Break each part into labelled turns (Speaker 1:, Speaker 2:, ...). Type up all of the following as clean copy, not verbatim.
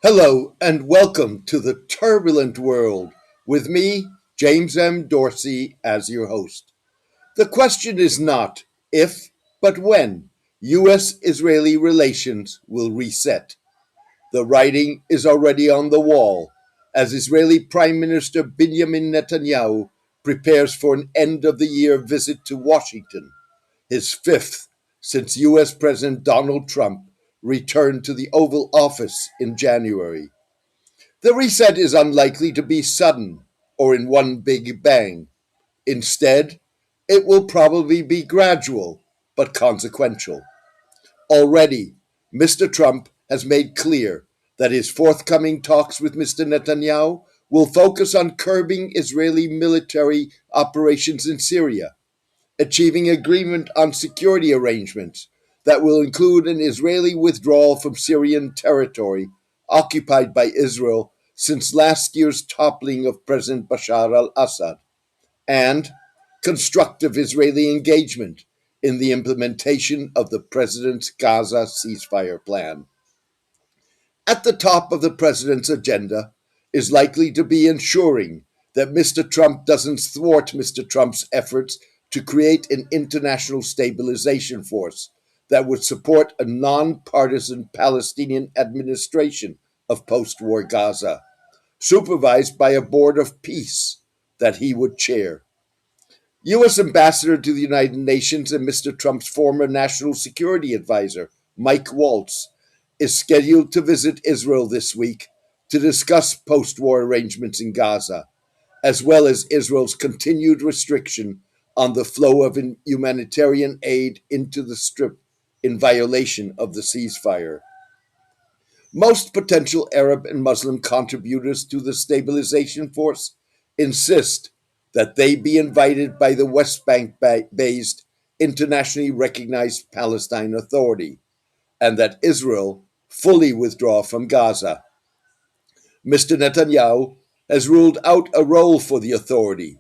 Speaker 1: Hello and welcome to the turbulent world with me, James M. Dorsey, as your host. The question is not if, but when U.S. Israeli relations will reset. The writing is already on the wall as Israeli Prime Minister Binyamin Netanyahu prepares for an end of the year visit to Washington, his fifth since U.S. President Donald Trump returned to the Oval Office in January. The reset is unlikely to be sudden or in one big bang. Instead, it will probably be gradual but consequential. Already, Mr. Trump has made clear that his forthcoming talks with Mr. Netanyahu will focus on curbing Israeli military operations in Syria, achieving agreement on security arrangements that will include an Israeli withdrawal from Syrian territory occupied by Israel since last year's toppling of President Bashar al Assad, and constructive Israeli engagement in the implementation of the president's Gaza ceasefire plan. At the top of the president's agenda is likely to be ensuring that Mr. Trump doesn't thwart Mr. Trump's efforts to create an international stabilization force that would support a nonpartisan Palestinian administration of post war Gaza, supervised by a board of peace that he would chair. U.S. Ambassador to the United Nations and Mr. Trump's former national security advisor, Mike Waltz, is scheduled to visit Israel this week to discuss post war arrangements in Gaza, as well as Israel's continued restriction on the flow of humanitarian aid into the Strip in violation of the ceasefire. Most potential Arab and Muslim contributors to the stabilization force insist that they be invited by the West Bank based internationally recognized Palestine Authority and that Israel fully withdraw from Gaza. Mr. Netanyahu has ruled out a role for the authority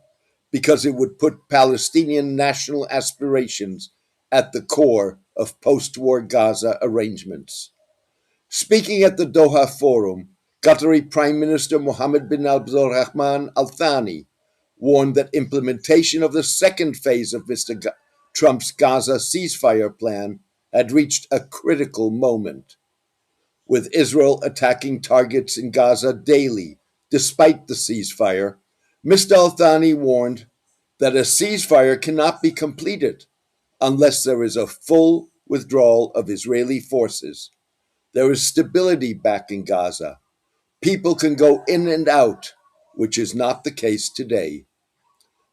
Speaker 1: because it would put Palestinian national aspirations at the core of post war Gaza arrangements. Speaking at the Doha Forum, Qatari Prime Minister Mohammed bin Abdulrahman Al Thani warned that implementation of the second phase of Mr. Trump's Gaza ceasefire plan had reached a critical moment, with Israel attacking targets in Gaza daily despite the ceasefire. Mr. Al Thani warned that a ceasefire cannot be completed unless there is a full withdrawal of Israeli forces. There is stability back in Gaza. People can go in and out, which is not the case today.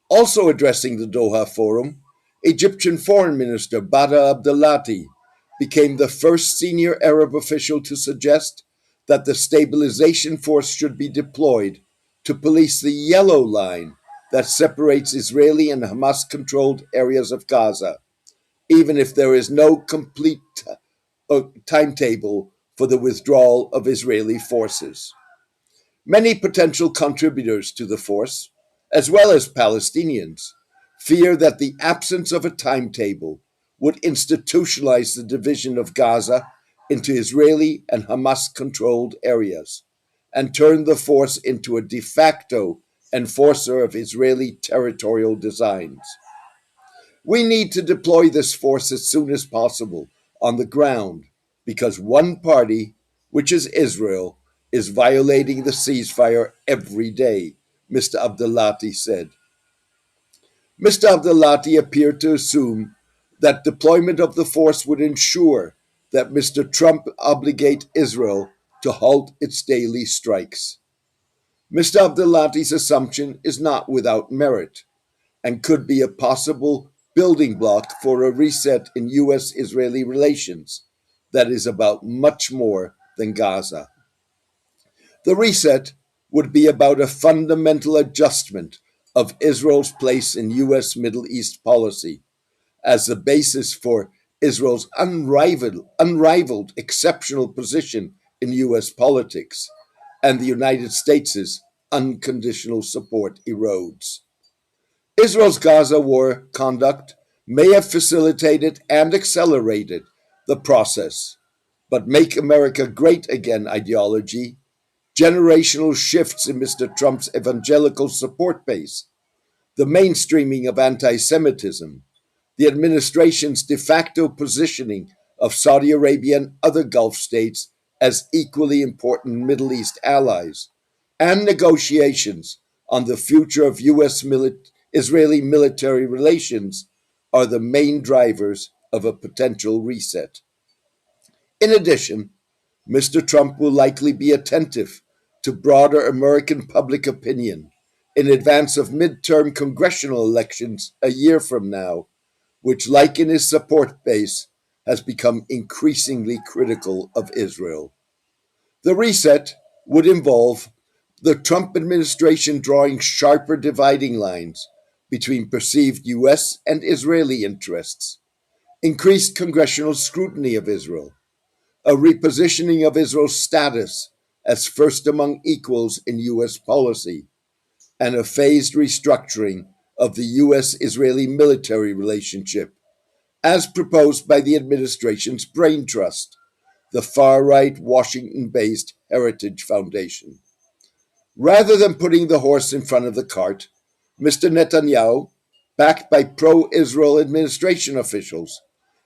Speaker 1: Also addressing the Doha Forum, Egyptian Foreign Minister Badr Abdelati became the first senior Arab official to suggest that the stabilization force should be deployed to police the yellow line that separates Israeli and Hamas controlled areas of Gaza, even if there is no complete timetable for the withdrawal of Israeli forces. Many potential contributors to the force, as well as Palestinians, fear that the absence of a timetable would institutionalize the division of Gaza into Israeli and Hamas controlled areas and turn the force into a de facto enforcer of Israeli territorial designs. We need to deploy this force as soon as possible on the ground because one party, which is Israel, is violating the ceasefire every day, Mr. Abdelati said. Mr. Abdelati appeared to assume that deployment of the force would ensure that Mr. Trump obligate Israel to halt its daily strikes. Mr. Abdelati's assumption is not without merit and could be a possible building block for a reset in U.S. Israeli relations that is about much more than Gaza. The reset would be about a fundamental adjustment of Israel's place in U.S. Middle East policy as the basis for Israel's unrivaled exceptional position in U.S. politics, and the United States' unconditional support erodes. Israel's Gaza war conduct may have facilitated and accelerated the process, but Make America Great Again ideology generational shifts in Mr. Trump's evangelical support base, the mainstreaming of anti Semitism, the administration's de facto positioning of Saudi Arabia and other Gulf states as equally important Middle East allies, and negotiations on the future of Israeli military relations are the main drivers of a potential reset. In addition, Mr. Trump will likely be attentive to broader American public opinion in advance of midterm congressional elections a year from now, which, like in his support base, has become increasingly critical of Israel. The reset would involve the Trump administration drawing sharper dividing lines between perceived US and Israeli interests, increased congressional scrutiny of Israel, a repositioning of Israel's status as first among equals in US policy, and a phased restructuring of the US Israeli military relationship, as proposed by the administration's brain trust, the far right Washington based Heritage Foundation. Rather than putting the horse in front of the cart, Mr. Netanyahu, backed by pro Israel administration officials,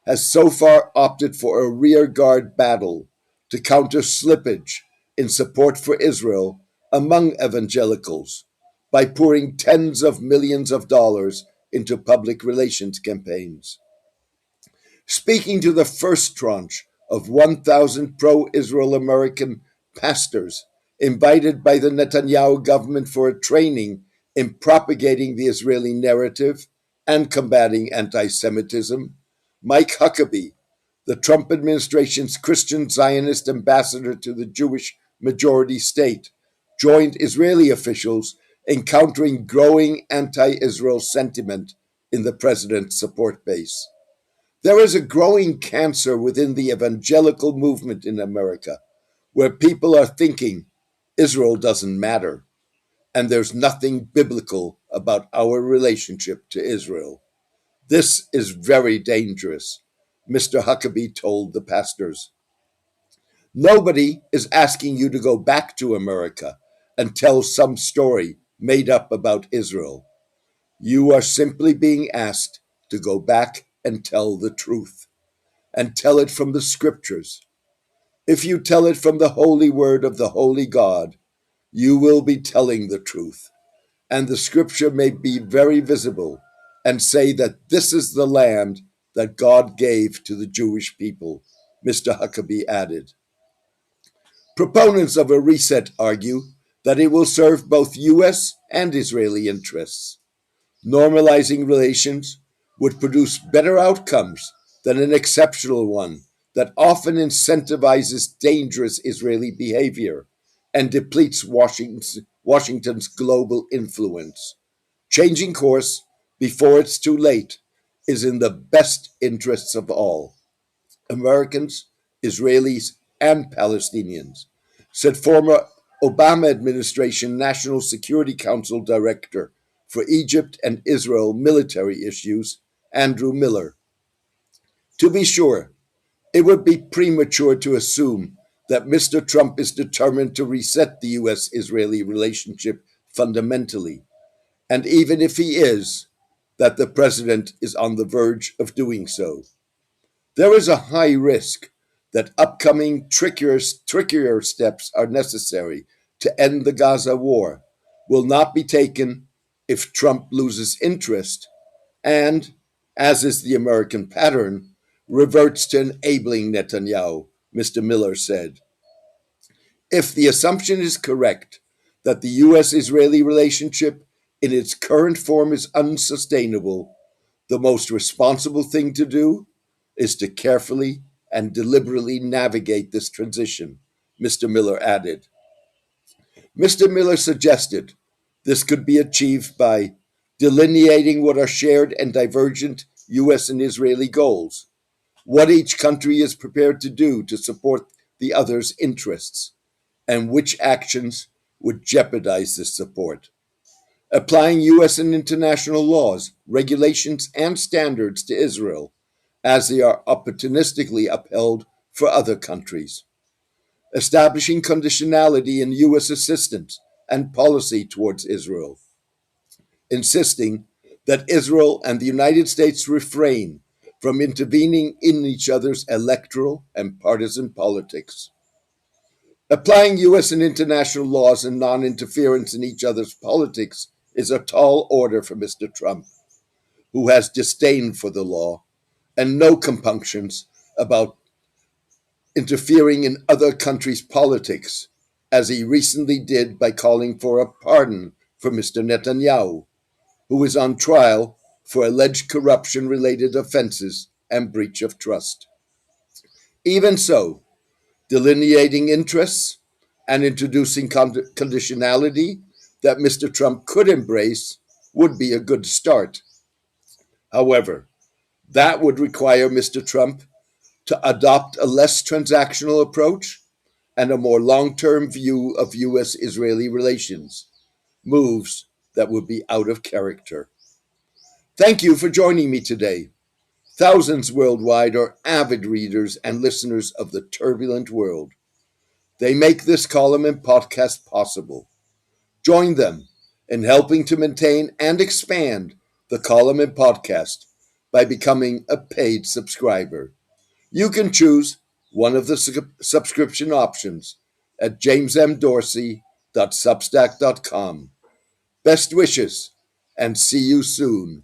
Speaker 1: has so far opted for a rearguard battle to counter slippage in support for Israel among evangelicals by pouring tens of millions of dollars into public relations campaigns. Speaking to the first tranche of 1,000 pro Israel American pastors invited by the Netanyahu government for a training in propagating the Israeli narrative and combating anti Semitism, Mike Huckabee, the Trump administration's Christian Zionist ambassador to the Jewish majority state, joined Israeli officials in countering growing anti Israel sentiment in the president's support base. There is a growing cancer within the evangelical movement in America where people are thinking Israel doesn't matter and there's nothing biblical about our relationship to Israel. This is very dangerous, Mr. Huckabee told the pastors. Nobody is asking you to go back to America and tell some story made up about Israel. You are simply being asked to go back and tell the truth, and tell it from the scriptures. If you tell it from the holy word of the holy God, you will be telling the truth, and the scripture may be very visible and say that this is the land that God gave to the Jewish people, Mr. Huckabee added. Proponents of a reset argue that it will serve both US and Israeli interests. Normalizing relations would produce better outcomes than an exceptional one that often incentivizes dangerous Israeli behavior and depletes Washington's global influence. Changing course before it's too late is in the best interests of all Americans, Israelis, and Palestinians, said former Obama administration National Security Council Director for Egypt and Israel military issues, Andrew Miller. To be sure, it would be premature to assume that Mr. Trump is determined to reset the US Israeli relationship fundamentally, and even if he is, that the president is on the verge of doing so. There is a high risk that upcoming trickier steps are necessary to end the Gaza war will not be taken if Trump loses interest and, as is the American pattern, reverts to enabling Netanyahu, Mr. Miller said. If the assumption is correct that the US Israeli relationship in its current form is unsustainable, the most responsible thing to do is to carefully and deliberately navigate this transition, Mr. Miller added. Mr. Miller suggested this could be achieved by delineating what are shared and divergent US and Israeli goals, what each country is prepared to do to support the other's interests, and which actions would jeopardize this support. Applying US and international laws, regulations, and standards to Israel as they are opportunistically upheld for other countries. establishing conditionality in U.S. assistance and policy towards Israel, insisting that Israel and the United States refrain from intervening in each other's electoral and partisan politics. Applying U.S. and international laws and non-interference in each other's politics is a tall order for Mr. Trump, who has disdain for the law and no compunctions about interfering in other countries' politics, as he recently did by calling for a pardon for Mr. Netanyahu, who is on trial for alleged corruption-related offenses and breach of trust. Even so, delineating interests and introducing conditionality that Mr. Trump could embrace would be a good start. However, that would require Mr. Trump to adopt a less transactional approach and a more long-term view of U.S.-Israeli relations, moves that would be out of character. Thank you for joining me today. Thousands worldwide are avid readers and listeners of The Turbulent World. They make this column and podcast possible. Join them in helping to maintain and expand the column and podcast by becoming a paid subscriber. You can choose one of the subscription options at jamesmdorsey.substack.com. Best wishes, and see you soon